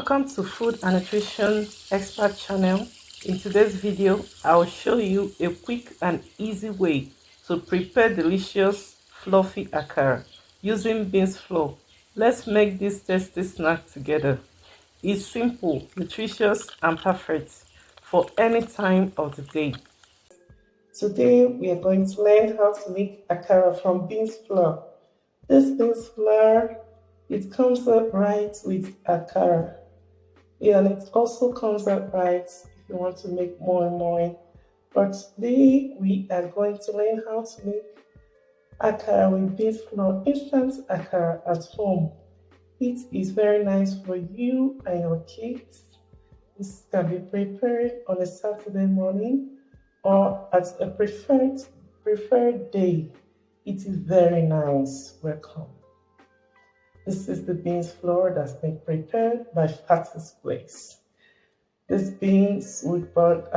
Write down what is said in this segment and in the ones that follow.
Welcome to Food and Nutrition Expert channel. In today's video, I will show you a quick and easy way to prepare delicious fluffy akara using beans flour. Let's make this tasty snack together. It's simple, nutritious and perfect for any time of the day. Today we are going to learn how to make akara from beans flour. This beans flour, it comes out right with akara. And it also comes out right if you want to make more and more. But today we are going to learn how to make akara with beans flour, instant akara at home. It is very nice for you and your kids. This can be prepared on a Saturday morning or at a preferred day. It is very nice. Welcome. This is the beans flour that's been prepared by Fatty's Place. These beans, I bought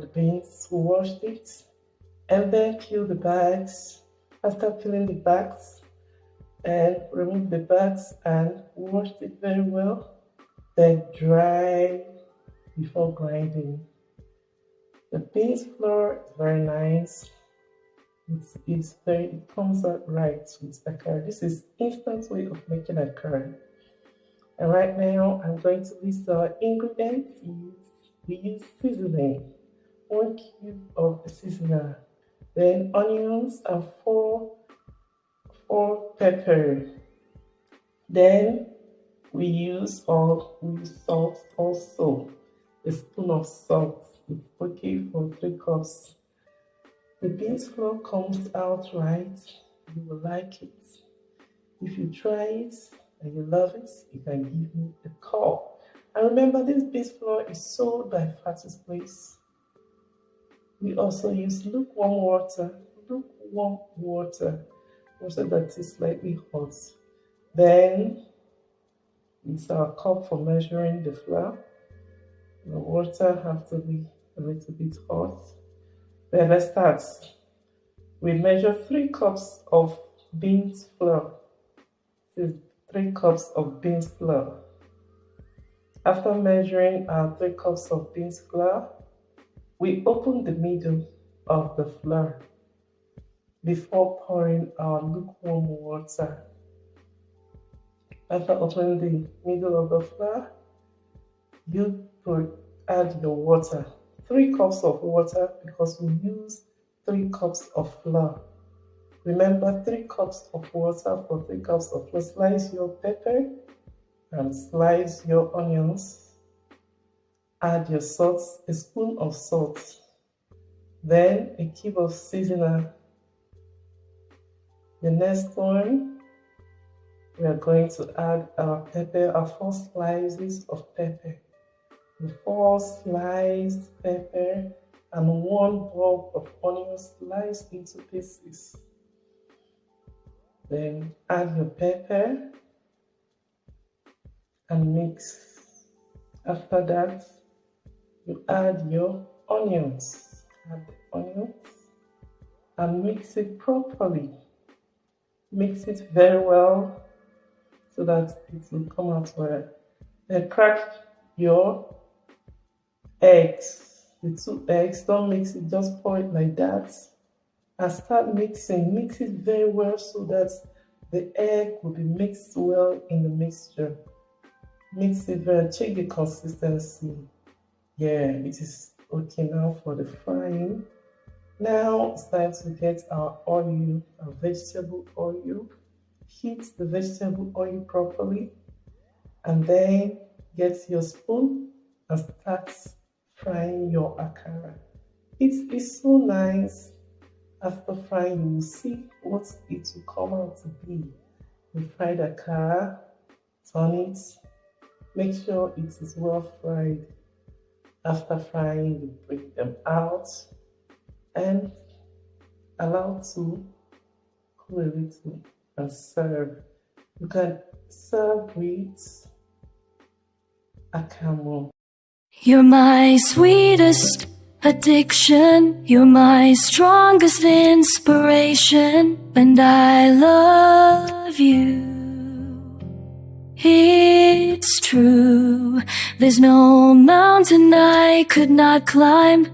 the beans, we washed it, and then peel the bags. After peeling the bags, and remove the bags and washed it very well, then dry before grinding. The beans flour is very nice. It comes out right with akara. This is instant way of making akara. And right now I'm going to list our ingredients. We use seasoning, 1 cube of seasoner, then onions and 4 pepper. Then we use salt also. A spoon of salt. It's okay for 3 cups. The beans flour comes out right, you will like it. If you try it and you love it, you can give me a call. And remember, this beans flour is sold by Fatty's Place. We also use lukewarm water that is slightly hot. Then it's our cup for measuring the flour. The water has to be a little bit hot. Then let's start. We measure 3 cups of beans flour. This is 3 cups of beans flour. After measuring our 3 cups of beans flour, we open the middle of the flour before pouring our lukewarm water. After opening the middle of the flour, you add your water. 3 cups of water because we use 3 cups of flour. Remember, 3 cups of water for 3 cups of flour. Slice your pepper and slice your onions. Add your salt, a spoon of salt. Then a cube of seasoner. The next one, we are going to add our pepper, our 4 slices of pepper. 4 sliced pepper and 1 bulb of onion sliced into pieces. Then add your pepper and mix. After that, you add your onions. Add the onions and mix it properly. Mix it very well so that it will come out well. Then crack your eggs, the 2 eggs. Don't mix it, just pour it like that and start mixing. Mix it very well so that the egg will be mixed well in the mixture. Mix it very, check the consistency. Yeah, it is okay now for the frying. Now it's time to get our oil, our vegetable oil. Heat the vegetable oil properly and then get your spoon and start frying your akara. It is so nice. After frying, you will see what it will come out to be. You fry the akara, turn it, make sure it is well fried. After frying, you break them out and allow to cool a little and serve. You can serve with akara. You're my sweetest addiction, you're my strongest inspiration, and I love you. It's true, there's no mountain I could not climb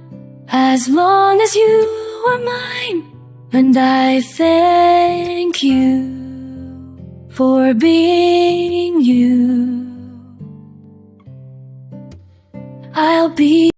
as long as you are mine. And I thank you for being you. I'll be